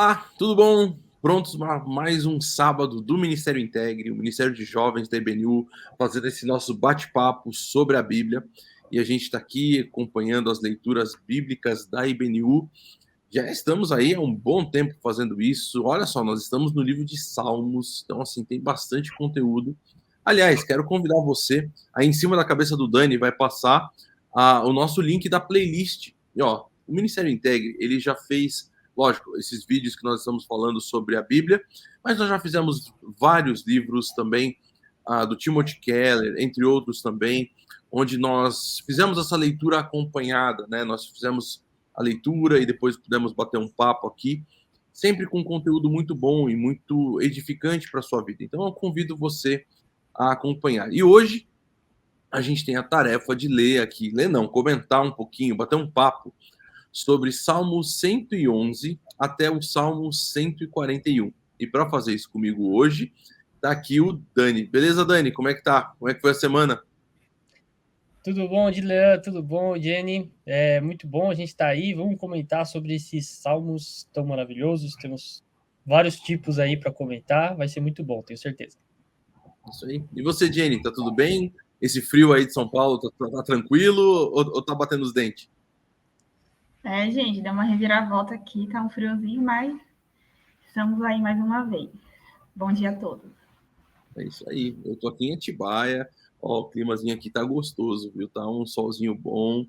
Olá, tudo bom? Prontos para mais um sábado do Ministério Integre, o Ministério de Jovens da IBNU, fazendo esse nosso bate-papo sobre a Bíblia. E a gente está aqui acompanhando as leituras bíblicas da IBNU. Já estamos aí há um bom tempo fazendo isso. Olha só, nós estamos no livro de Salmos, então assim, tem bastante conteúdo. Aliás, quero convidar você, aí em cima da cabeça do Dani vai passar o nosso link da playlist. E ó, o Ministério Integre, ele já fez, lógico, esses vídeos que nós estamos falando sobre a Bíblia, mas nós já fizemos vários livros também, do Timothy Keller, entre outros também, onde nós fizemos essa leitura acompanhada, né? Nós fizemos a leitura e depois pudemos bater um papo aqui, sempre com conteúdo muito bom e muito edificante para a sua vida. Então eu convido você a acompanhar. E hoje a gente tem a tarefa de ler aqui, ler não, comentar um pouquinho, bater um papo sobre Salmo 111 até o Salmo 141. E para fazer isso comigo hoje, tá aqui o Dani. Beleza, Dani? Como é que tá? Como é que foi a semana? Tudo bom, Dilean? Tudo bom, Jenny? É muito bom a gente estar aí. Vamos comentar sobre esses salmos tão maravilhosos. Temos vários tipos aí para comentar. Vai ser muito bom, tenho certeza. Isso aí. E você, Jenny, tá tudo bem? Esse frio aí de São Paulo tá tranquilo ou tá batendo os dentes? Gente, deu uma reviravolta aqui, tá um friozinho, mas estamos aí mais uma vez. Bom dia a todos. É isso aí. Eu tô aqui em Atibaia. Ó, o climazinho aqui tá gostoso, viu? Tá um solzinho bom.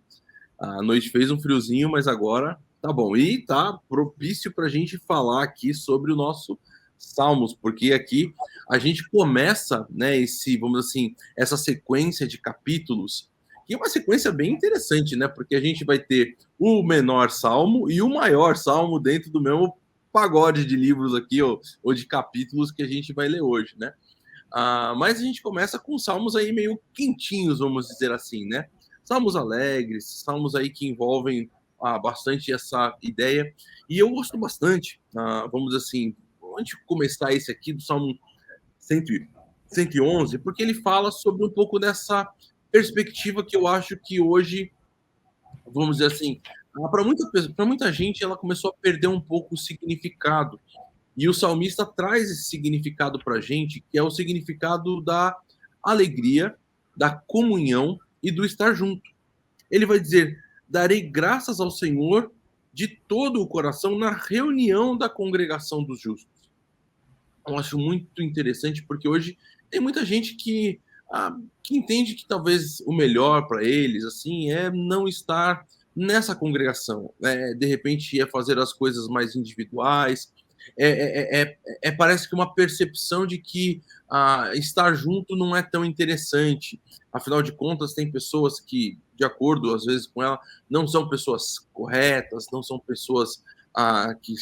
A noite fez um friozinho, mas agora tá bom. E tá propício para a gente falar aqui sobre o nosso Salmos, porque aqui a gente começa, né, vamos dizer assim, essa sequência de capítulos, que é uma sequência bem interessante, né? Porque a gente vai ter o menor salmo e o maior salmo dentro do mesmo pagode de livros aqui, ou de capítulos que a gente vai ler hoje, né? Mas a gente começa com salmos aí meio quentinhos, vamos dizer assim, né? Salmos alegres, salmos aí que envolvem bastante essa ideia. E eu gosto bastante, vamos dizer assim, antes de começar esse aqui, do Salmo 100, 111, porque ele fala sobre um pouco dessa perspectiva que eu acho que hoje, vamos dizer assim, para muita gente, ela começou a perder um pouco o significado. E o salmista traz esse significado para a gente, que é o significado da alegria, da comunhão e do estar junto. Ele vai dizer: darei graças ao Senhor de todo o coração na reunião da congregação dos justos. Eu acho muito interessante, porque hoje tem muita gente que entende que talvez o melhor para eles assim é não estar nessa congregação, de repente é fazer as coisas mais individuais, parece que uma percepção de que estar junto não é tão interessante. Afinal de contas, tem pessoas que, de acordo às vezes com ela, não são pessoas corretas, não são pessoas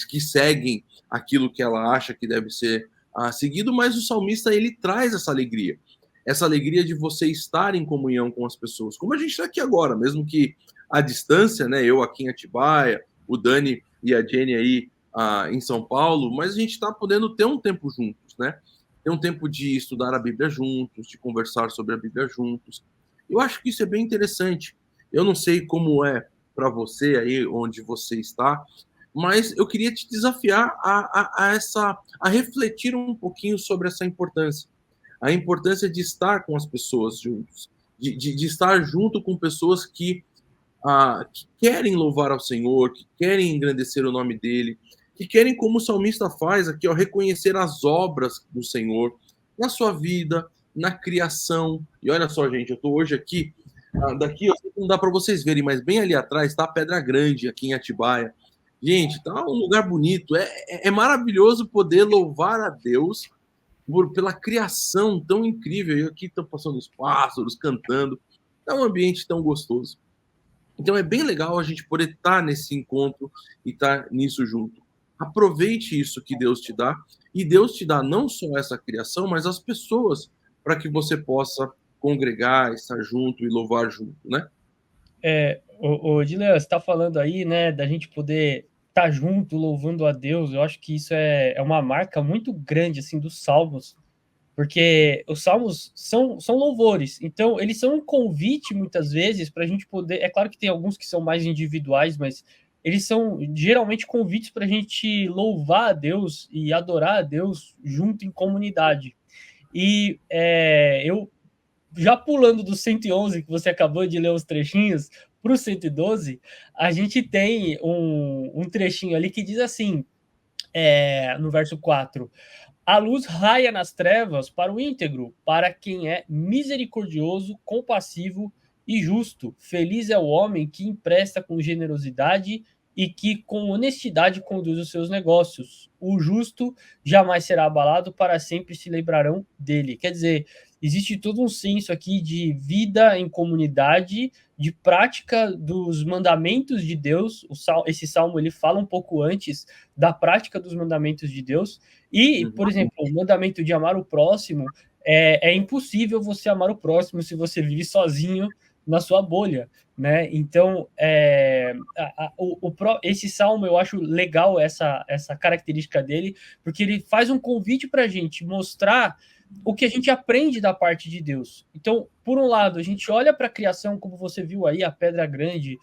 que seguem aquilo que ela acha que deve ser seguido, mas o salmista ele traz essa alegria de você estar em comunhão com as pessoas, como a gente está aqui agora, mesmo que à distância, né? Eu aqui em Atibaia, o Dani e a Jenny aí em São Paulo, mas a gente está podendo ter um tempo juntos, né? Ter um tempo de estudar a Bíblia juntos, de conversar sobre a Bíblia juntos. Eu acho que isso é bem interessante. Eu não sei como é para você aí onde você está, mas eu queria te desafiar a refletir um pouquinho sobre essa importância. A importância de estar com as pessoas juntos, de estar junto com pessoas que querem louvar ao Senhor, que querem engrandecer o nome dele, que querem, como o salmista faz aqui, reconhecer as obras do Senhor na sua vida, na criação. E olha só, gente, eu estou hoje aqui, daqui não dá para vocês verem, mas bem ali atrás está a Pedra Grande, aqui em Atibaia. Gente, tá um lugar bonito. É maravilhoso poder louvar a Deus pela criação tão incrível. E aqui estão passando os pássaros, cantando. É um ambiente tão gostoso. Então é bem legal a gente poder estar nesse encontro e estar nisso junto. Aproveite isso que Deus te dá, e Deus te dá não só essa criação, mas as pessoas para que você possa congregar, estar junto e louvar junto, né? O Dilean, você está falando aí, né, da gente poder estar junto, louvando a Deus. Eu acho que isso é uma marca muito grande, assim, dos salmos, porque os salmos são louvores, então eles são um convite muitas vezes para a gente poder. É claro que tem alguns que são mais individuais, mas eles são geralmente convites para a gente louvar a Deus e adorar a Deus junto em comunidade. E eu, já pulando do 111, que você acabou de ler os trechinhos, para o 112, a gente tem um trechinho ali que diz assim, no verso 4: a luz raia nas trevas para o íntegro, para quem é misericordioso, compassivo e justo. Feliz é o homem que empresta com generosidade e que com honestidade conduz os seus negócios. O justo jamais será abalado, para sempre se lembrarão dele. Quer dizer, existe todo um senso aqui de vida em comunidade, de prática dos mandamentos de Deus. Esse salmo ele fala um pouco antes da prática dos mandamentos de Deus. E, por exemplo, o mandamento de amar o próximo, é impossível você amar o próximo se você vive sozinho na sua bolha, né? Então, esse salmo, eu acho legal essa característica dele, porque ele faz um convite para a gente mostrar o que a gente aprende da parte de Deus. Então, por um lado, a gente olha para a criação, como você viu aí, a Pedra Grande.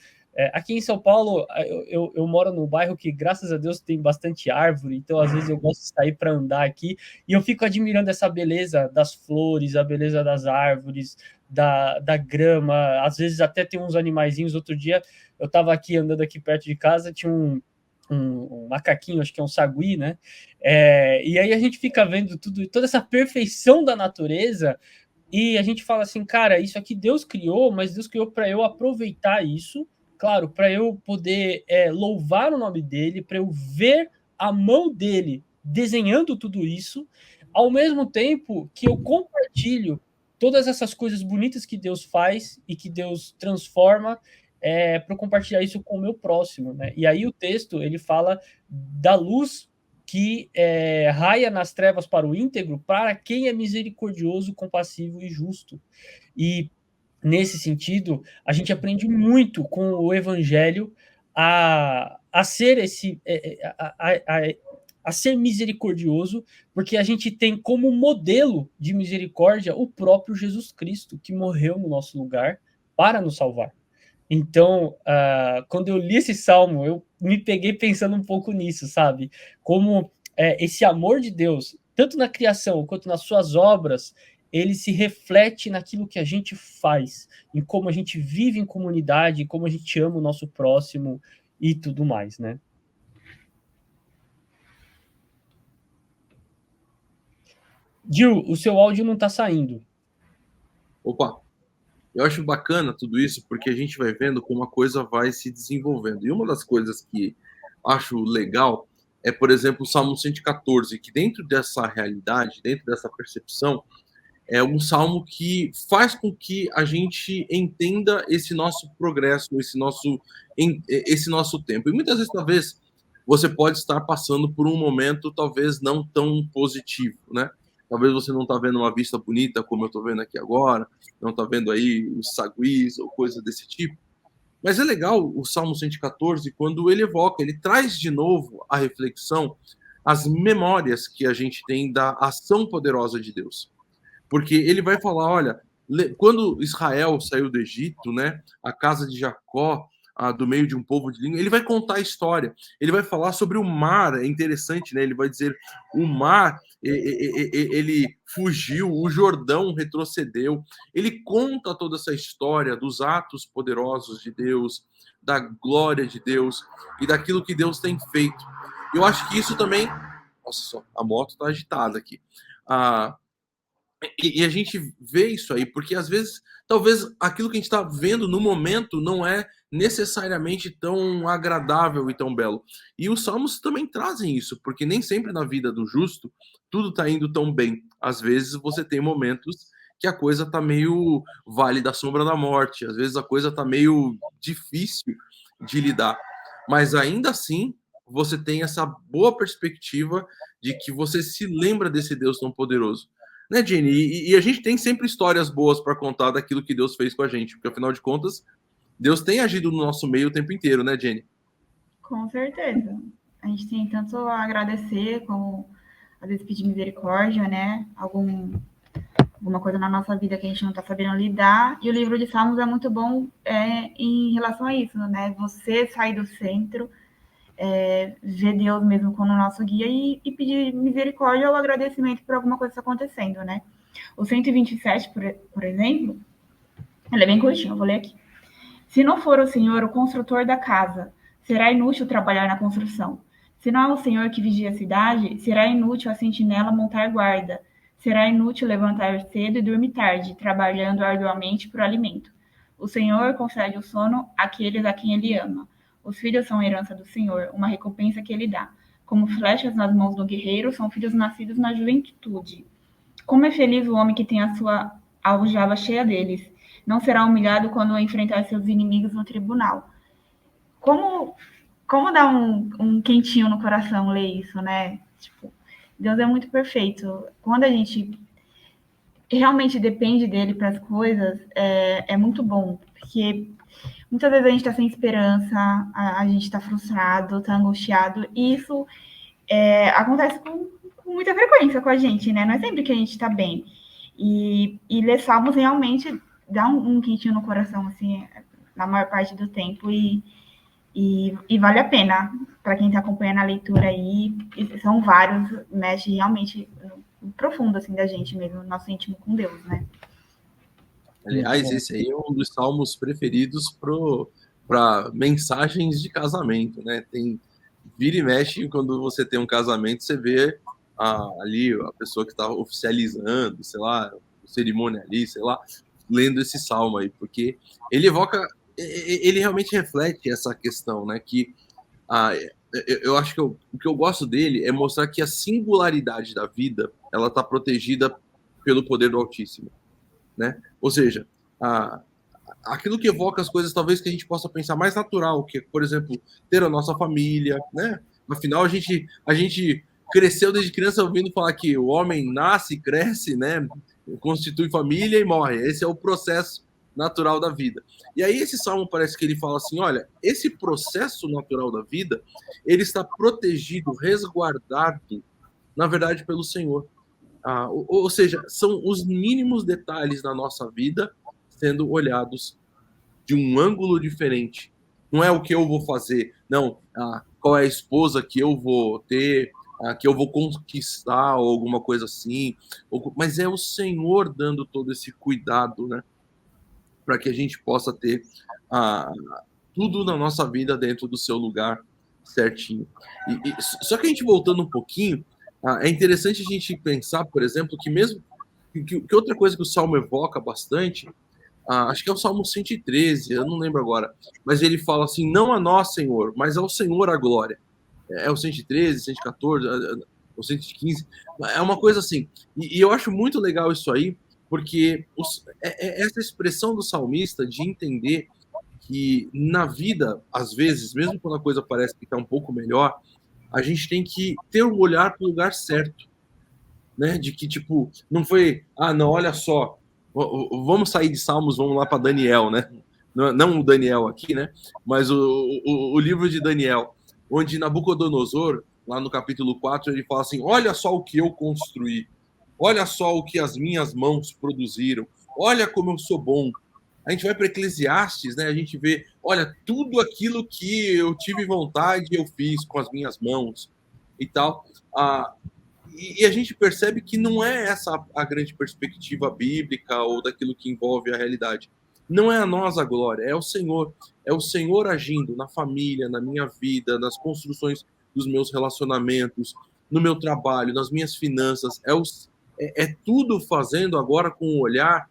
Aqui em São Paulo, eu moro num bairro que, graças a Deus, tem bastante árvore, então às vezes eu gosto de sair para andar aqui e eu fico admirando essa beleza das flores, a beleza das árvores, da grama, às vezes até tem uns animaizinhos. Outro dia eu estava aqui andando aqui perto de casa, tinha um macaquinho, acho que é um sagui, né? E aí a gente fica vendo toda essa perfeição da natureza e a gente fala assim, cara, isso aqui Deus criou, mas Deus criou para eu aproveitar isso, claro, para eu poder louvar o nome dele, para eu ver a mão dele desenhando tudo isso, ao mesmo tempo que eu compartilho todas essas coisas bonitas que Deus faz e que Deus transforma, para compartilhar isso com o meu próximo, né? E aí o texto ele fala da luz que raia nas trevas para o íntegro, para quem é misericordioso, compassivo e justo. E nesse sentido, a gente aprende muito com o Evangelho a ser a ser misericordioso, porque a gente tem como modelo de misericórdia o próprio Jesus Cristo, que morreu no nosso lugar para nos salvar. Então, quando eu li esse salmo, eu me peguei pensando um pouco nisso, sabe? Como esse amor de Deus, tanto na criação quanto nas suas obras, ele se reflete naquilo que a gente faz, em como a gente vive em comunidade, como a gente ama o nosso próximo e tudo mais, né? Gil, o seu áudio não está saindo. Opa, eu acho bacana tudo isso porque a gente vai vendo como a coisa vai se desenvolvendo. E uma das coisas que acho legal é, por exemplo, o Salmo 114, que dentro dessa realidade, dentro dessa percepção, é um salmo que faz com que a gente entenda esse nosso progresso, esse nosso tempo. E muitas vezes, talvez, você pode estar passando por um momento talvez não tão positivo, né? Talvez você não está vendo uma vista bonita como eu estou vendo aqui agora, não está vendo aí os saguis ou coisa desse tipo. Mas é legal o Salmo 114 quando ele evoca, ele traz de novo a reflexão, as memórias que a gente tem da ação poderosa de Deus. Porque ele vai falar, olha, quando Israel saiu do Egito, né, a casa de Jacó, do meio de um povo de língua, ele vai contar a história. Ele vai falar sobre o mar, é interessante, né? Ele vai dizer, o mar, ele fugiu, o Jordão retrocedeu. Ele conta toda essa história dos atos poderosos de Deus, da glória de Deus e daquilo que Deus tem feito. Eu acho que isso também... Nossa, só, a moto está agitada aqui. E a gente vê isso aí, porque às vezes, talvez aquilo que a gente está vendo no momento não é necessariamente tão agradável e tão belo. E os salmos também trazem isso, porque nem sempre na vida do justo tudo está indo tão bem. Às vezes você tem momentos que a coisa está meio vale da sombra da morte, às vezes a coisa está meio difícil de lidar. Mas ainda assim, você tem essa boa perspectiva de que você se lembra desse Deus tão poderoso. Né, Jenny? E a gente tem sempre histórias boas para contar daquilo que Deus fez com a gente, porque afinal de contas, Deus tem agido no nosso meio o tempo inteiro, né, Jenny? Com certeza. A gente tem tanto a agradecer, como às vezes pedir misericórdia, né? alguma coisa na nossa vida que a gente não está sabendo lidar. E o livro de Salmos é muito bom em relação a isso, né? Você sair do centro, ver Deus mesmo como nosso guia e pedir misericórdia ou agradecimento por alguma coisa que está acontecendo, né? O 127, por exemplo, ele é bem curtinho, eu vou ler aqui. Se não for o Senhor o construtor da casa, será inútil trabalhar na construção. Se não é o Senhor que vigia a cidade, será inútil a sentinela montar guarda. Será inútil levantar cedo e dormir tarde, trabalhando arduamente por alimento. O Senhor concede o sono àqueles a quem ele ama. Os filhos são a herança do Senhor, uma recompensa que ele dá. Como flechas nas mãos do guerreiro, são filhos nascidos na juventude. Como é feliz o homem que tem a sua aljava cheia deles. Não será humilhado quando enfrentar seus inimigos no tribunal. Como, como dá um quentinho no coração ler isso, né? Tipo, Deus é muito perfeito. Quando a gente realmente depende dele para as coisas, é muito bom. Porque muitas vezes a gente está sem esperança, a gente está frustrado, está angustiado. E isso acontece com muita frequência com a gente, né? Não é sempre que a gente está bem. E ler Salmos realmente dá um quentinho no coração, assim, na maior parte do tempo. E vale a pena para quem está acompanhando a leitura aí. São vários, mexe realmente no profundo, assim, da gente mesmo, nosso íntimo com Deus, né? Aliás, esse aí é um dos salmos preferidos para mensagens de casamento, né? Vira e mexe, quando você tem um casamento, você vê ali a pessoa que está oficializando, sei lá, cerimônia ali, sei lá, lendo esse salmo aí, porque ele ele realmente reflete essa questão, né? Que eu acho que o que eu gosto dele é mostrar que a singularidade da vida, ela está protegida pelo poder do Altíssimo, né? Ou seja, aquilo que evoca as coisas talvez que a gente possa pensar mais natural, que é, por exemplo, ter a nossa família, né? Afinal, a gente cresceu desde criança ouvindo falar que o homem nasce, cresce, né? Constitui família e morre. Esse é o processo natural da vida. E aí esse salmo parece que ele fala assim, olha, esse processo natural da vida, ele está protegido, resguardado, na verdade, pelo Senhor. Ou seja, são os mínimos detalhes da nossa vida sendo olhados de um ângulo diferente. Não é o que eu vou fazer, não. Qual é a esposa que eu vou ter, que eu vou conquistar, ou alguma coisa assim. Mas é o Senhor dando todo esse cuidado, né? Para que a gente possa ter tudo na nossa vida dentro do seu lugar certinho. Só que a gente voltando um pouquinho, é interessante a gente pensar, por exemplo, que mesmo que outra coisa que o Salmo evoca bastante, acho que é o Salmo 113, eu não lembro agora, mas ele fala assim, não a nós, Senhor, mas ao Senhor a glória. É o 113, 114, o 115, é uma coisa assim. E eu acho muito legal isso aí, porque essa expressão do salmista de entender que na vida, às vezes, mesmo quando a coisa parece que está um pouco melhor, a gente tem que ter o olhar para o lugar certo, né? De que, tipo, não foi, não, olha só, vamos sair de Salmos, vamos lá para Daniel, né? Não o Daniel aqui, né? Mas o livro de Daniel, onde Nabucodonosor, lá no capítulo 4, ele fala assim, olha só o que eu construí, olha só o que as minhas mãos produziram, olha como eu sou bom. A gente vai para Eclesiastes, né? A gente vê, olha, tudo aquilo que eu tive vontade eu fiz com as minhas mãos e tal. E a gente percebe que não é essa a grande perspectiva bíblica ou daquilo que envolve a realidade. Não é a nós a glória, é o Senhor. É o Senhor agindo na família, na minha vida, nas construções dos meus relacionamentos, no meu trabalho, nas minhas finanças. É tudo fazendo agora com o olhar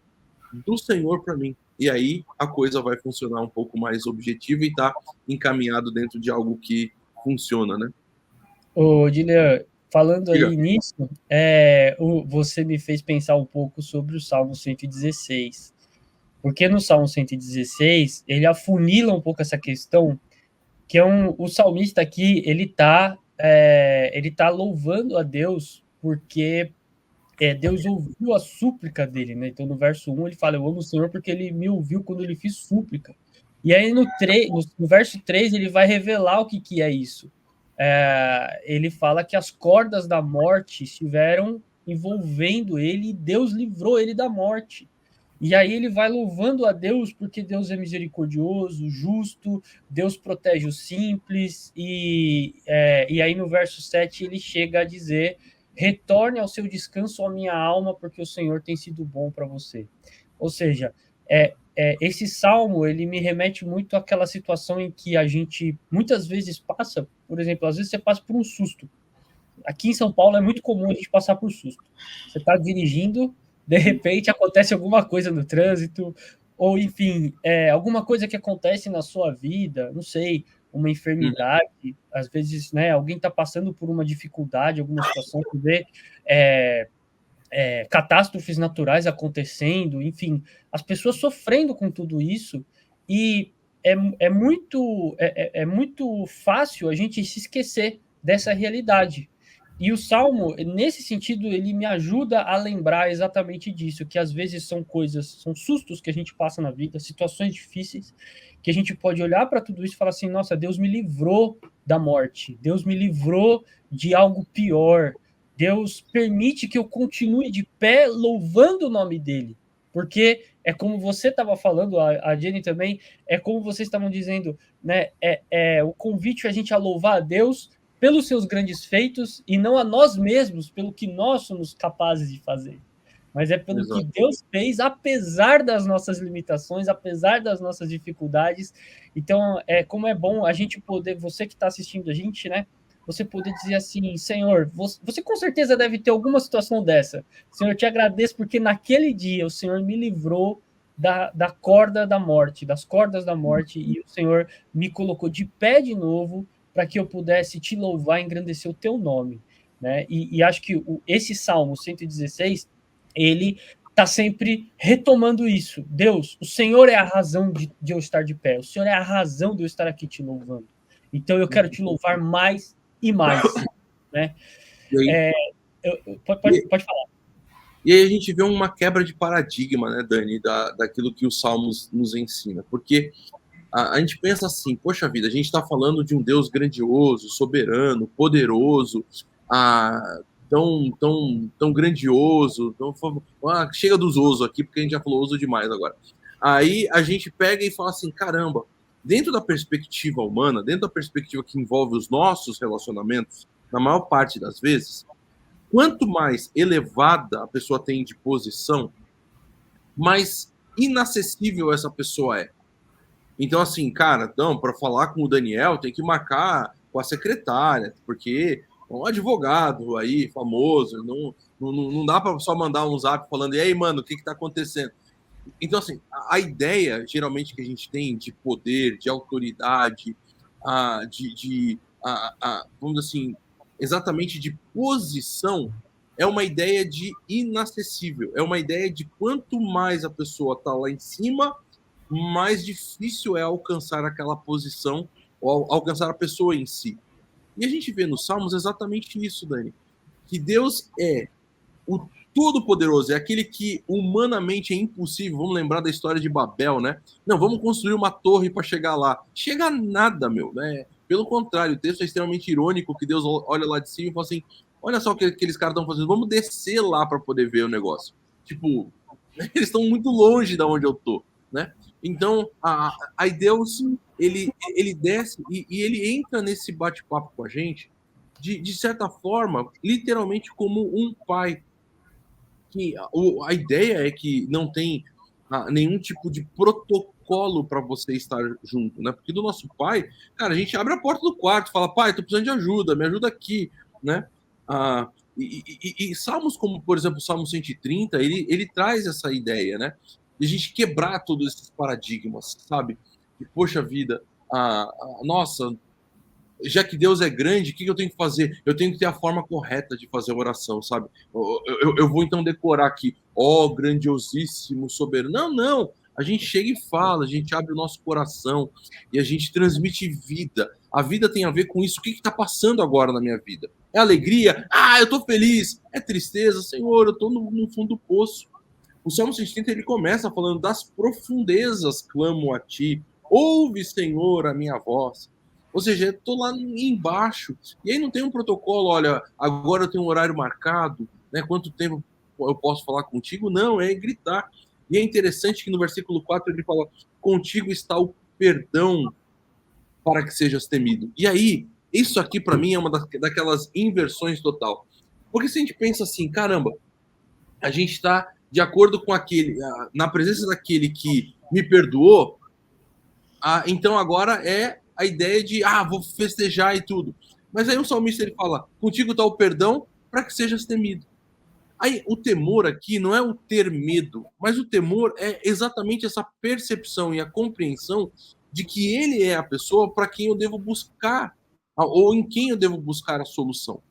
do Senhor para mim. E aí a coisa vai funcionar um pouco mais objetiva e tá encaminhado dentro de algo que funciona, né? Ô, Dilean, falando Diga. aí nisso, você me fez pensar um pouco sobre o Salmo 116. Porque no Salmo 116, ele afunila um pouco essa questão, que o salmista aqui, ele tá louvando a Deus porque Deus ouviu a súplica dele, né? Então, no verso 1, ele fala, eu amo o Senhor porque ele me ouviu quando ele fiz súplica. E aí, no verso 3, ele vai revelar o que é isso. Ele fala que as cordas da morte estiveram envolvendo ele, e Deus livrou ele da morte. E aí ele vai louvando a Deus, porque Deus é misericordioso, justo, Deus protege os simples, e aí no verso 7 ele chega a dizer: retorne ao seu descanso, a minha alma, porque o Senhor tem sido bom para você. Ou seja, esse salmo, ele me remete muito àquela situação em que a gente muitas vezes passa, por exemplo, às vezes você passa por um susto. Aqui em São Paulo é muito comum a gente passar por susto. Você está dirigindo, de repente acontece alguma coisa no trânsito, ou enfim, alguma coisa que acontece na sua vida, não sei, uma enfermidade, às vezes, né, alguém está passando por uma dificuldade, alguma situação que vê catástrofes naturais acontecendo, enfim, as pessoas sofrendo com tudo isso, e é muito fácil a gente se esquecer dessa realidade. E o Salmo, nesse sentido, ele me ajuda a lembrar exatamente disso, que às vezes são sustos que a gente passa na vida, situações difíceis, que a gente pode olhar para tudo isso e falar assim: nossa, Deus me livrou da morte, Deus me livrou de algo pior, Deus permite que eu continue de pé louvando o nome dele. Porque é como você estava falando, a Jenny também, é como vocês estavam dizendo, né? O convite a gente a louvar a Deus pelos seus grandes feitos e não a nós mesmos pelo que nós somos capazes de fazer. Mas é pelo que Deus fez, apesar das nossas limitações, apesar das nossas dificuldades. Então, como é bom a gente poder, você que está assistindo a gente, né? Você poder dizer assim: Senhor, você com certeza deve ter alguma situação dessa. Senhor, eu te agradeço porque naquele dia o Senhor me livrou da corda da morte, das cordas da morte, e o Senhor me colocou de pé de novo para que eu pudesse te louvar e engrandecer o teu nome, né? E acho que esse Salmo 116, ele está sempre retomando isso. Deus, o Senhor é a razão de eu estar de pé, o Senhor é a razão de eu estar aqui te louvando. Então eu quero te louvar mais e mais, né? Pode falar. E aí a gente vê uma quebra de paradigma, né, Dani, daquilo que os Salmos nos ensina, porque a gente pensa assim: poxa vida, a gente está falando de um Deus grandioso, soberano, poderoso, tão grandioso, chega dos osos aqui, porque a gente já falou oso demais agora. Aí a gente pega e fala assim: caramba, dentro da perspectiva humana, dentro da perspectiva que envolve os nossos relacionamentos, na maior parte das vezes, quanto mais elevada a pessoa tem de posição, mais inacessível essa pessoa é. Então, assim, cara, então, para falar com o Daniel, tem que marcar com a secretária, porque é um advogado aí, famoso, não dá para só mandar um zap falando: e aí, mano, o que tá acontecendo? Então, assim, a ideia, geralmente, que a gente tem de poder, de autoridade, vamos dizer assim, exatamente de posição, é uma ideia de inacessível. É uma ideia de quanto mais a pessoa tá lá em cima, mais difícil é alcançar aquela posição ou alcançar a pessoa em si. E a gente vê nos Salmos exatamente isso, Dani, que Deus é o Todo-Poderoso, é aquele que humanamente é impossível. Vamos lembrar da história de Babel, né? Não, vamos construir uma torre para chegar lá. Chega nada, meu, né? Pelo contrário, o texto é extremamente irônico, que Deus olha lá de cima e fala assim: olha só o que aqueles caras estão fazendo, vamos descer lá para poder ver o negócio. Tipo, eles estão muito longe de onde eu tô, né? Então, aí Deus, ele desce e ele entra nesse bate-papo com a gente, de certa forma, literalmente como um pai. Que a ideia é que não tem nenhum tipo de protocolo para você estar junto, né? Porque do nosso pai, cara, a gente abre a porta do quarto, fala: pai, tô precisando de ajuda, me ajuda aqui, né? E salmos como, por exemplo, o Salmo 130, ele traz essa ideia, né? De a gente quebrar todos esses paradigmas, sabe? E, poxa vida, nossa, já que Deus é grande, o que eu tenho que fazer? Eu tenho que ter a forma correta de fazer a oração, sabe? Eu vou então decorar aqui: ó grandiosíssimo, soberano. Não. A gente chega e fala, a gente abre o nosso coração e a gente transmite vida. A vida tem a ver com isso. O que está passando agora na minha vida? É alegria? Eu tô feliz. É tristeza? Senhor, eu tô no fundo do poço. O Salmo 130, ele começa falando: das profundezas clamo a ti. Ouve, Senhor, a minha voz. Ou seja, eu estou lá embaixo. E aí não tem um protocolo: olha, agora eu tenho um horário marcado, né? Quanto tempo eu posso falar contigo? Não, é gritar. E é interessante que no versículo 4 ele fala: contigo está o perdão para que sejas temido. E aí, isso aqui para mim é uma daquelas inversões total. Porque se a gente pensa assim, caramba, a gente está de acordo com aquele, na presença daquele que me perdoou, então agora é a ideia de, vou festejar e tudo. Mas aí o salmista ele fala, contigo está o perdão para que sejas temido. Aí o temor aqui não é o ter medo, mas o temor é exatamente essa percepção e a compreensão de que ele é a pessoa para quem eu devo buscar, ou em quem eu devo buscar a solução.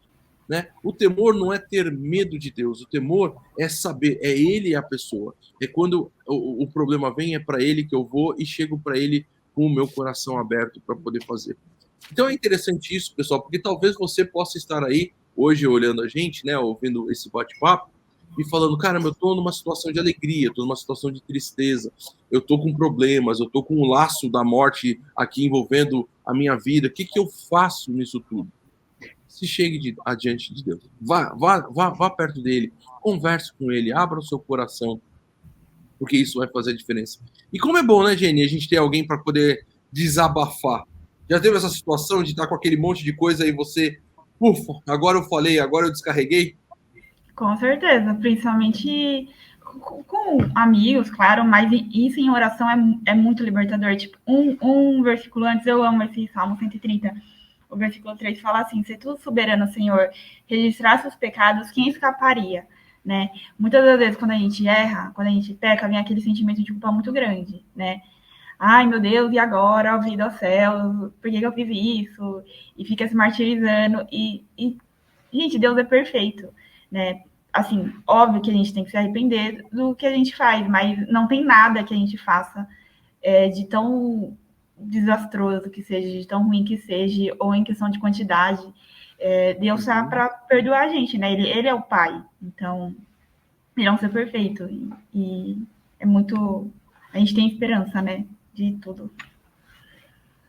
Né? O temor não é ter medo de Deus, o temor é saber, é ele a pessoa. É quando o problema vem, é para ele que eu vou e chego para ele com o meu coração aberto para poder fazer. Então é interessante isso, pessoal, porque talvez você possa estar aí hoje olhando a gente, né, ouvindo esse bate-papo e falando, caramba, eu estou numa situação de alegria, estou numa situação de tristeza, eu estou com problemas, eu estou com o laço da morte aqui envolvendo a minha vida, o que eu faço nisso tudo? Se chegue adiante de Deus, vá perto dele, converse com ele, abra o seu coração, porque isso vai fazer a diferença. E como é bom, né, Jenny, a gente ter alguém para poder desabafar. Já teve essa situação de estar com aquele monte de coisa e você, ufa, agora eu falei, agora eu descarreguei? Com certeza, principalmente com amigos, claro, mas isso em oração é muito libertador. Tipo, um versículo antes, eu amo esse Salmo 130. O versículo 3 fala assim: se tu, soberano Senhor, registrasse os pecados, quem escaparia? Né? Muitas das vezes, quando a gente erra, quando a gente peca, vem aquele sentimento de culpa muito grande, né? Ai, meu Deus, e agora? Vida ao céu, por que eu fiz isso? E fica se martirizando. Gente, Deus é perfeito, né? Assim, óbvio que a gente tem que se arrepender do que a gente faz, mas não tem nada que a gente faça de tão desastroso que seja, de tão ruim que seja, ou em questão de quantidade. Deus está para perdoar a gente, né? Ele é o Pai, então ele é um ser perfeito. E é muito. A gente tem esperança, né? De tudo.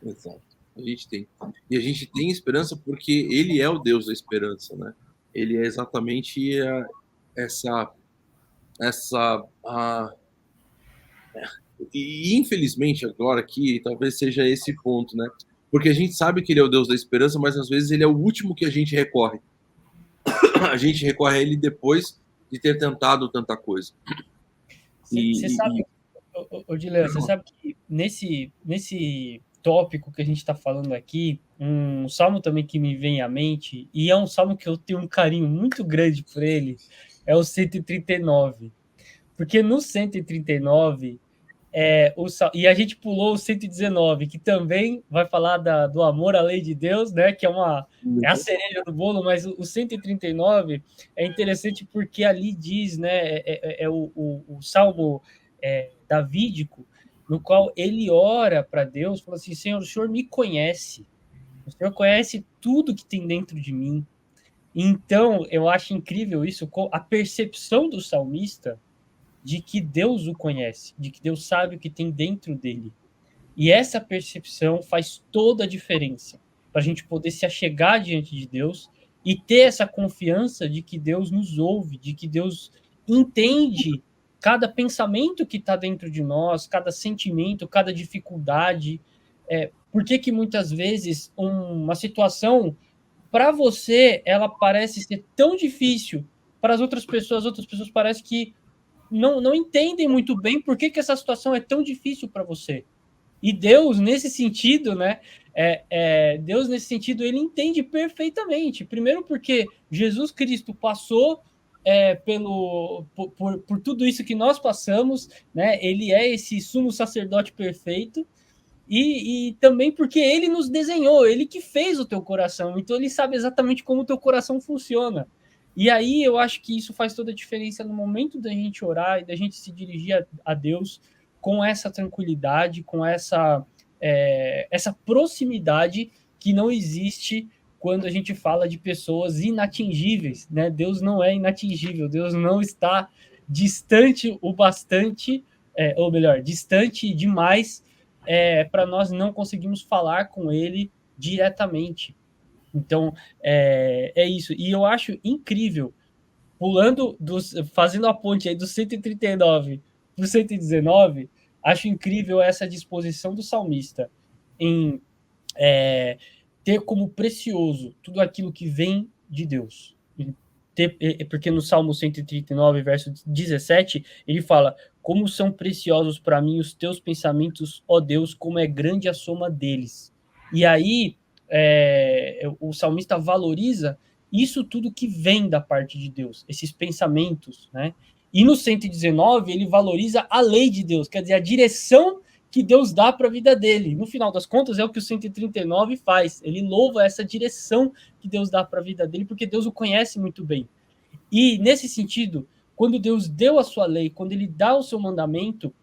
Exato. A gente tem. E a gente tem esperança porque ele é o Deus da esperança, né? Ele é exatamente essa. E infelizmente agora aqui talvez seja esse ponto, né? Porque a gente sabe que ele é o Deus da esperança, mas às vezes ele é o último que a gente recorre. A gente recorre a ele depois de ter tentado tanta coisa. Você sabe, Odileu, você sabe que nesse tópico que a gente está falando aqui, um salmo também que me vem à mente, e é um salmo que eu tenho um carinho muito grande por ele, é o 139. Porque no 139, e a gente pulou o 119, que também vai falar do amor à lei de Deus, né? Que é a cereja do bolo, mas o 139 é interessante porque ali diz, né? O salmo davídico, no qual ele ora para Deus, fala assim: Senhor, o Senhor me conhece, o Senhor conhece tudo que tem dentro de mim. Então, eu acho incrível isso, a percepção do salmista de que Deus o conhece, de que Deus sabe o que tem dentro dele. E essa percepção faz toda a diferença para a gente poder se achegar diante de Deus e ter essa confiança de que Deus nos ouve, de que Deus entende cada pensamento que está dentro de nós, cada sentimento, cada dificuldade. Por que muitas vezes uma situação, para você, ela parece ser tão difícil, para as outras pessoas parecem que não entendem muito bem por que essa situação é tão difícil para você. E Deus, nesse sentido, né? Deus, nesse sentido, ele entende perfeitamente. Primeiro porque Jesus Cristo passou por tudo isso que nós passamos, né? Ele é esse sumo sacerdote perfeito. E também porque ele nos desenhou, ele que fez o teu coração. Então ele sabe exatamente como o teu coração funciona. E aí eu acho que isso faz toda a diferença no momento da gente orar e da gente se dirigir a Deus com essa tranquilidade, com essa proximidade que não existe quando a gente fala de pessoas inatingíveis, né? Deus não é inatingível, Deus não está distante o bastante, ou melhor, distante demais para nós não conseguirmos falar com ele diretamente. Então, é isso. E eu acho incrível fazendo a ponte aí do 139 para o 119, acho incrível essa disposição do salmista em ter como precioso tudo aquilo que vem de Deus. Porque no Salmo 139, verso 17, ele fala: como são preciosos para mim os teus pensamentos, ó Deus, como é grande a soma deles. E aí, o salmista valoriza isso tudo que vem da parte de Deus, esses pensamentos, né? E no 119, ele valoriza a lei de Deus, quer dizer, a direção que Deus dá para a vida dele. No final das contas, é o que o 139 faz. Ele louva essa direção que Deus dá para a vida dele, porque Deus o conhece muito bem. E, nesse sentido, quando Deus deu a sua lei, quando ele dá o seu mandamento,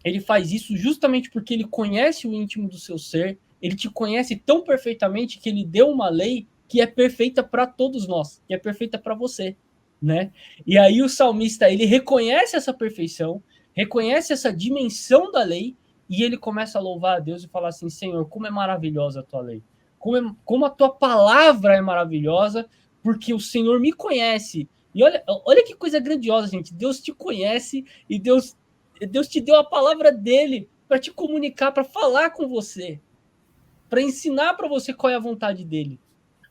ele faz isso justamente porque ele conhece o íntimo do seu ser, ele te conhece tão perfeitamente que ele deu uma lei que é perfeita para todos nós, que é perfeita para você, né? E aí o salmista, ele reconhece essa perfeição, reconhece essa dimensão da lei, e ele começa a louvar a Deus e falar assim: Senhor, como é maravilhosa a tua lei, como a tua palavra é maravilhosa, porque o Senhor me conhece. E olha que coisa grandiosa, gente. Deus te conhece e Deus te deu a palavra dele para te comunicar, para falar com você, para ensinar para você qual é a vontade dele.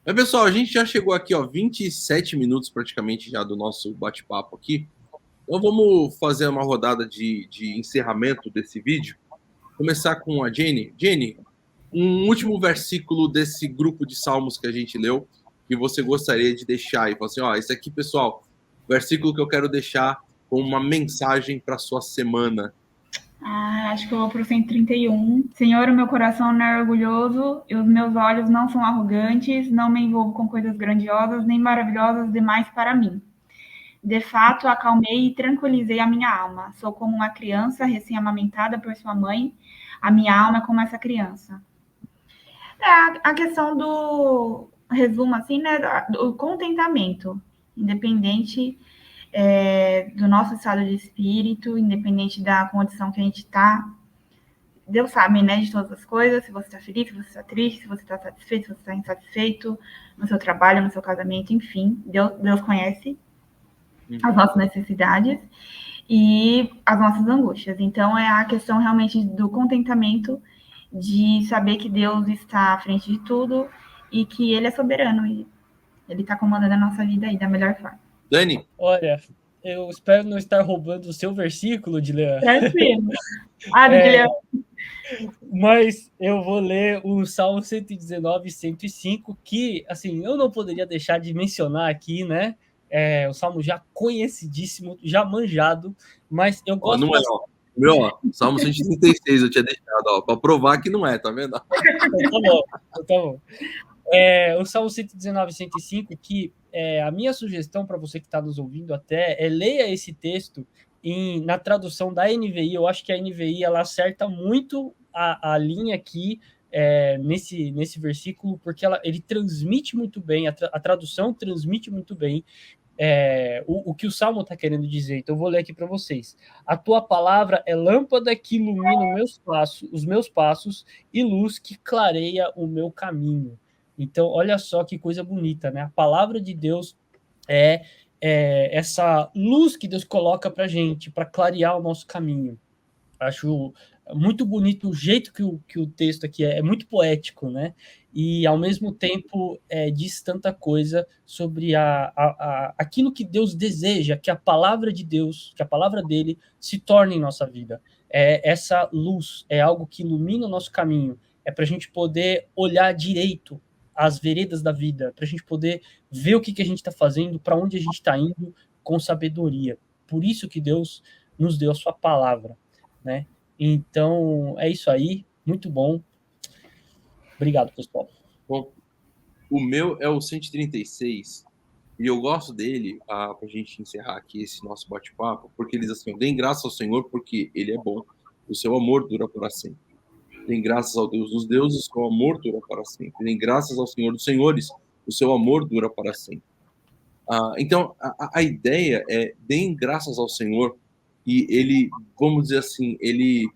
Mas, pessoal, a gente já chegou aqui, ó, 27 minutos praticamente já do nosso bate-papo aqui. Então vamos fazer uma rodada de encerramento desse vídeo. Começar com a Jenny. Jenny, um último versículo desse grupo de salmos que a gente leu, que você gostaria de deixar aí. Fala assim, ó, esse aqui, pessoal, versículo que eu quero deixar com uma mensagem para sua semana. Acho que eu vou pro 131. Senhor, o meu coração não é orgulhoso e os meus olhos não são arrogantes, não me envolvo com coisas grandiosas nem maravilhosas demais para mim. De fato, acalmei e tranquilizei a minha alma. Sou como uma criança recém-amamentada por sua mãe. A minha alma é como essa criança. A questão do resumo, assim, né? Do contentamento, independente do nosso estado de espírito, independente da condição que a gente está. Deus sabe, né, de todas as coisas, se você está feliz, se você está triste, se você está satisfeito, se você está insatisfeito, no seu trabalho, no seu casamento, enfim, Deus conhece as nossas necessidades e as nossas angústias. Então, é a questão realmente do contentamento, de saber que Deus está à frente de tudo e que Ele é soberano e Ele está comandando a nossa vida aí da melhor forma. Dani? Olha, eu espero não estar roubando o seu versículo, Dilean. Tranquilo. Dilean. Mas eu vou ler o Salmo 119 e 105, que, assim, eu não poderia deixar de mencionar aqui, né? O Salmo já conhecidíssimo, já manjado, mas eu gosto... Não é, ó. Meu, ó, Salmo 136 eu tinha deixado, ó, para provar que não é, tá vendo? Então tá bom. O Salmo 119 e 105, que a minha sugestão para você que está nos ouvindo até leia esse texto na tradução da NVI. Eu acho que a NVI ela acerta muito a linha aqui nesse versículo, porque ele transmite muito bem, a tradução transmite muito bem o que o Salmo está querendo dizer. Então eu vou ler aqui para vocês. A tua palavra é lâmpada que ilumina os meus passos e luz que clareia o meu caminho. Então, olha só que coisa bonita, né? A palavra de Deus é essa luz que Deus coloca para a gente, para clarear o nosso caminho. Acho muito bonito o jeito que o texto aqui é muito poético, né? E, ao mesmo tempo, diz tanta coisa sobre aquilo que Deus deseja, que a palavra de Deus, que a palavra dele se torne em nossa vida. Essa luz é algo que ilumina o nosso caminho, é para a gente poder olhar direito as veredas da vida, para a gente poder ver o que a gente está fazendo, para onde a gente está indo com sabedoria. Por isso que Deus nos deu a sua palavra, né? Então, é isso aí. Muito bom. Obrigado, pessoal. Bom, o meu é o 136 e eu gosto dele, para a gente encerrar aqui esse nosso bate-papo, porque ele diz assim: deem graças ao Senhor porque Ele é bom, o seu amor dura para sempre. Deem graças ao Deus dos deuses, o seu amor dura para sempre. Deem graças ao Senhor dos senhores, o seu amor dura para sempre. Então, a ideia é deem graças ao Senhor e Ele, vamos dizer assim, Ele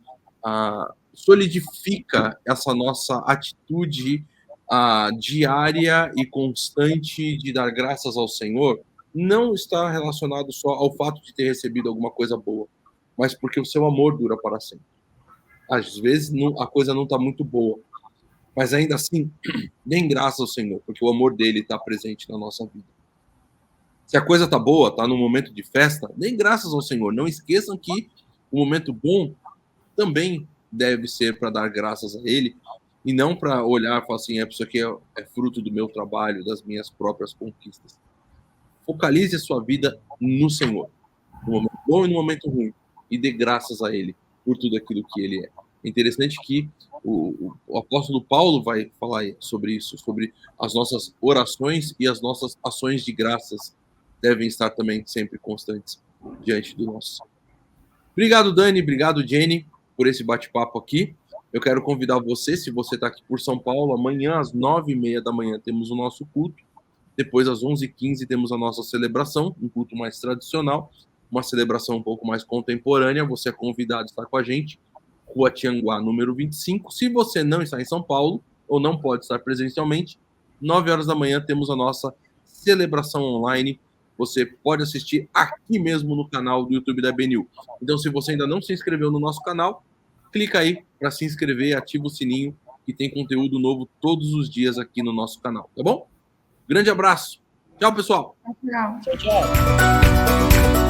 solidifica essa nossa atitude diária e constante de dar graças ao Senhor não está relacionado só ao fato de ter recebido alguma coisa boa, mas porque o seu amor dura para sempre. Às vezes a coisa não está muito boa, mas ainda assim, nem graças ao Senhor, porque o amor dele está presente na nossa vida. Se a coisa está boa, está num momento de festa, nem graças ao Senhor. Não esqueçam que o momento bom também deve ser para dar graças a Ele, e não para olhar e falar assim, isso aqui é fruto do meu trabalho, das minhas próprias conquistas. Focalize a sua vida no Senhor, no momento bom e no momento ruim, e dê graças a Ele por tudo aquilo que Ele é. É interessante que o apóstolo Paulo vai falar sobre isso, sobre as nossas orações e as nossas ações de graças devem estar também sempre constantes diante do nosso. Obrigado, Dani, obrigado, Jenny, por esse bate-papo aqui. Eu quero convidar você, se você está aqui por São Paulo, amanhã às 9h30 da manhã temos o nosso culto. Depois, às 11h15, temos a nossa celebração, um culto mais tradicional, uma celebração um pouco mais contemporânea. Você é convidado a estar com a gente, Rua Tianguá, número 25. Se você não está em São Paulo, ou não pode estar presencialmente, 9h da manhã temos a nossa celebração online. Você pode assistir aqui mesmo no canal do YouTube da EBNU. Então, se você ainda não se inscreveu no nosso canal, clica aí para se inscrever, ativa o sininho, que tem conteúdo novo todos os dias aqui no nosso canal, tá bom? Grande abraço. Tchau, pessoal. Tchau. Tchau, tchau.